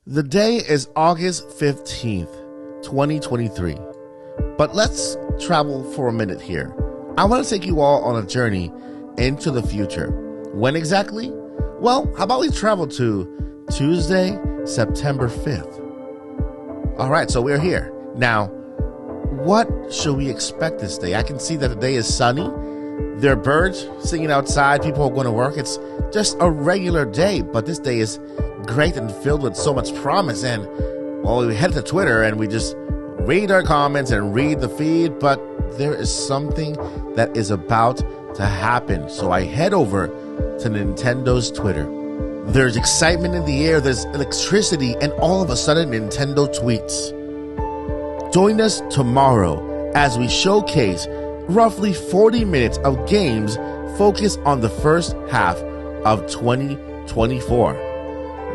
The day is August 15th, 2023. But let's travel for a minute here. I want to take you all on a journey into the future. When exactly? Well, how about we travel to Tuesday, September 5th? All right, so we're here. Now, what should we expect this day? I can see that the day is sunny. There are birds singing outside. People are going to work. It's just a regular day, but this day is great and filled with so much promise. And well, we head to Twitter and we just read our comments and read the feed, but there is something that is about to happen. So I head over to Nintendo's Twitter. There's excitement in the air, there's electricity, and all of a sudden Nintendo tweets, "Join us tomorrow as we showcase roughly 40 minutes of games focused on the first half of 2024.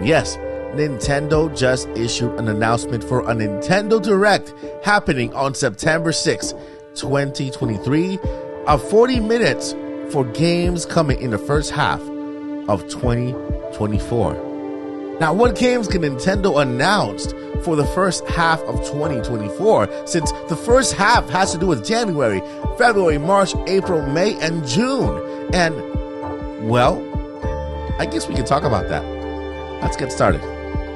Yes, Nintendo just issued an announcement for a Nintendo Direct happening on September 6, 2023, of 40 minutes for games coming in the first half of 2024. Now, what games can Nintendo announce for the first half of 2024, since the first half has to do with January, February, March, April, May, and June? And, well, I guess we can talk about that. Let's get started.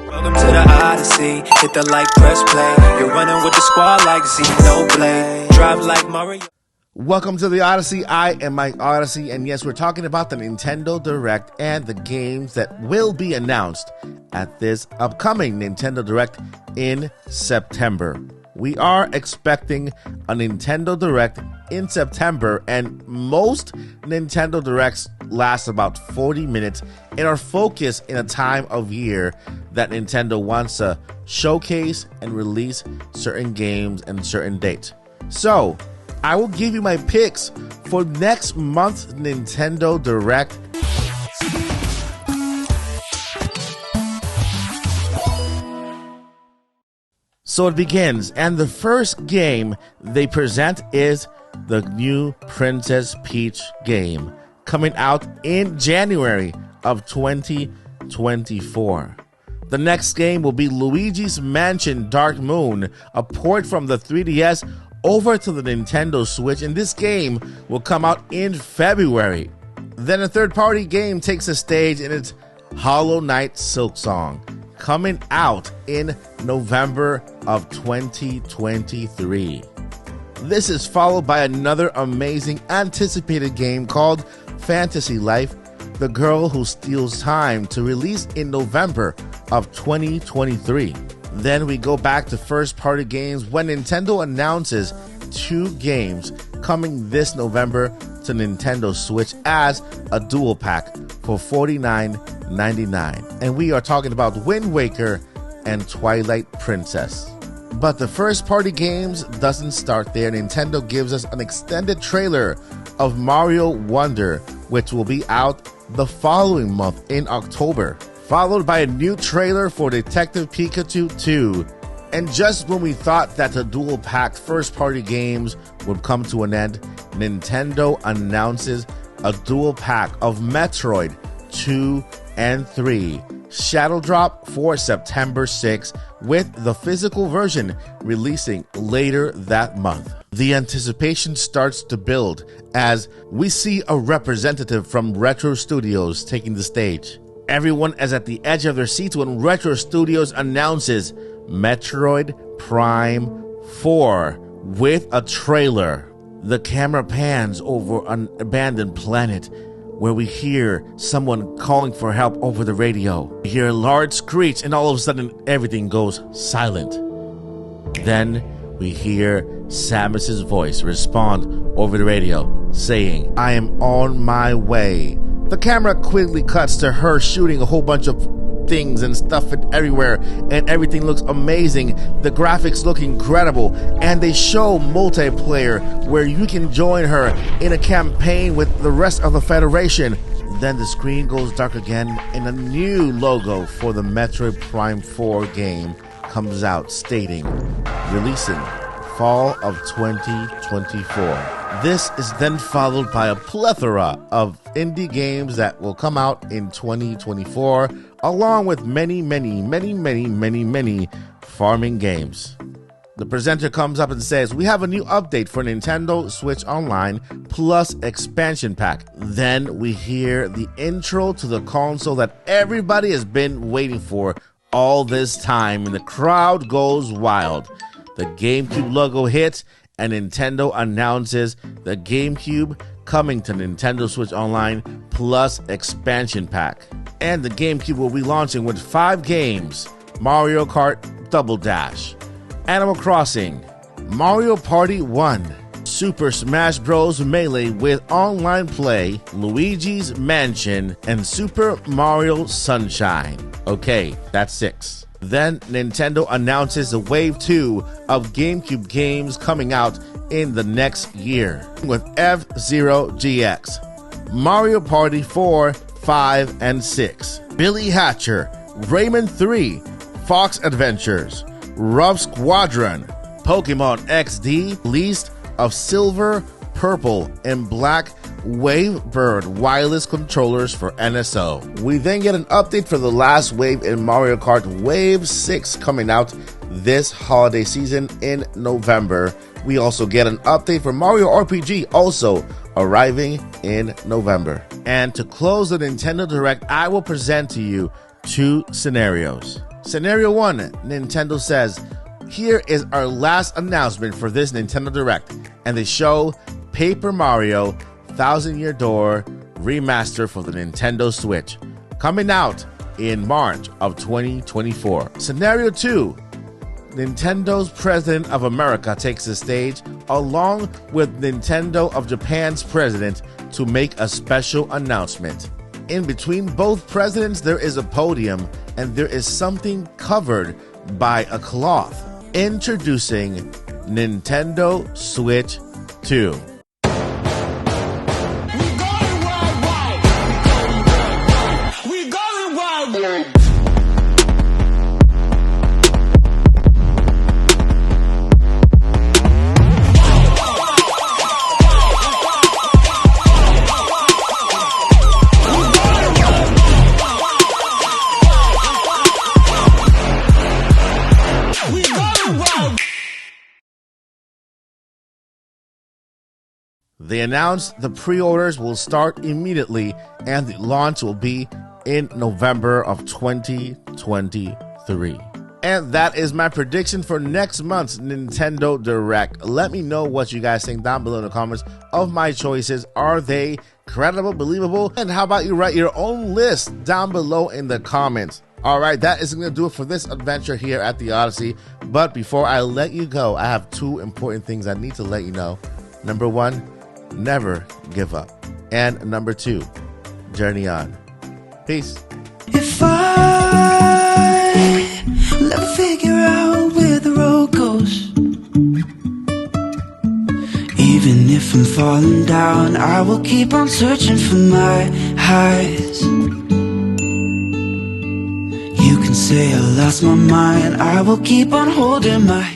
Welcome to the Odyssey. Hit the like, press play. You're running with the squad like Xenoblade. Drive like Mario. Welcome to the Odyssey. I am Mike Odyssey, and yes, we're talking about the Nintendo Direct and the games that will be announced at this upcoming Nintendo Direct in September. We are expecting a Nintendo Direct in September, and most Nintendo Directs last about 40 minutes and are focused in a time of year that Nintendo wants to showcase and release certain games and certain dates. So, I will give you my picks for next month's Nintendo Direct. So it begins, and the first game they present is the new Princess Peach game, coming out in January of 2024. The next game will be Luigi's Mansion Dark Moon, a port from the 3DS over to the Nintendo Switch, and this game will come out in February. Then a third-party game takes the stage, and it's Hollow Knight Silksong, coming out in November of 2023. This is followed by another amazing anticipated game called Fantasy Life: The Girl Who Steals Time, to release in November of 2023. Then we go back to first-party games when Nintendo announces 2 games coming this November to Nintendo Switch as a dual pack for $49.99. And we are talking about Wind Waker and Twilight Princess. But the first-party games doesn't start there. Nintendo gives us an extended trailer of Mario Wonder, which will be out the following month in October, followed by a new trailer for Detective Pikachu 2. And just when we thought that the dual-pack first-party games would come to an end, Nintendo announces a dual-pack of Metroid 2 and 3, Shadow Drop for September 6, with the physical version releasing later that month. The anticipation starts to build as we see a representative from Retro Studios taking the stage. Everyone is at the edge of their seats when Retro Studios announces Metroid Prime 4 with a trailer. The camera pans over an abandoned planet where we hear someone calling for help over the radio. We hear a large screech, and all of a sudden everything goes silent. Then we hear Samus's voice respond over the radio saying, "I am on my way." The camera quickly cuts to her shooting a whole bunch of things and stuff everywhere, and everything looks amazing. The graphics look incredible, and they show multiplayer where you can join her in a campaign with the rest of the Federation. Then the screen goes dark again, and a new logo for the Metroid Prime 4 game comes out stating, "Releasing fall of 2024. This is then followed by a plethora of indie games that will come out in 2024, along with many farming games. The presenter comes up and says, we have a new update for Nintendo Switch Online plus expansion pack. Then we hear the intro to the console that everybody has been waiting for all this time, and the crowd goes wild. The GameCube logo hits, and Nintendo announces the GameCube coming to Nintendo Switch Online plus expansion pack. And the GameCube will be launching with 5 games: Mario Kart Double Dash, Animal Crossing, Mario Party 1, Super Smash Bros. Melee with online play, Luigi's Mansion, and Super Mario Sunshine. Okay, that's 6. Then Nintendo announces the Wave 2 of GameCube games coming out in the next year with F-Zero GX, Mario Party 4, 5, and 6, Billy Hatcher, Rayman 3, Fox Adventures, Rough Squadron, Pokemon XD, Least of Silver, Purple, and Black Wavebird wireless controllers for NSO. We then get an update for the last wave in Mario Kart Wave 6 coming out this holiday season in November. We also get an update for Mario RPG also arriving in November. And to close the Nintendo Direct, I will present to you 2 scenarios. Scenario 1, Nintendo says, here is our last announcement for this Nintendo Direct, and they show Paper Mario Thousand Year Door remaster for the Nintendo Switch, coming out in March of 2024. Scenario 2, Nintendo's President of America takes the stage along with Nintendo of Japan's president to make a special announcement. In between both presidents, there is a podium and there is something covered by a cloth. Introducing Nintendo Switch 2. They announced the pre-orders will start immediately and the launch will be in November of 2023. And that is my prediction for next month's Nintendo Direct. Let me know what you guys think down below in the comments of my choices. Are they credible, believable? And how about you write your own list down below in the comments? All right, that is going to do it for this adventure here at the Odyssey. But before I let you go, I have 2 important things I need to let you know. Number 1, never give up. And number 2, journey on. Peace. If I will ever figure out where the road goes, even if I'm falling down, I will keep on searching for my highs. You can say I lost my mind, I will keep on holding my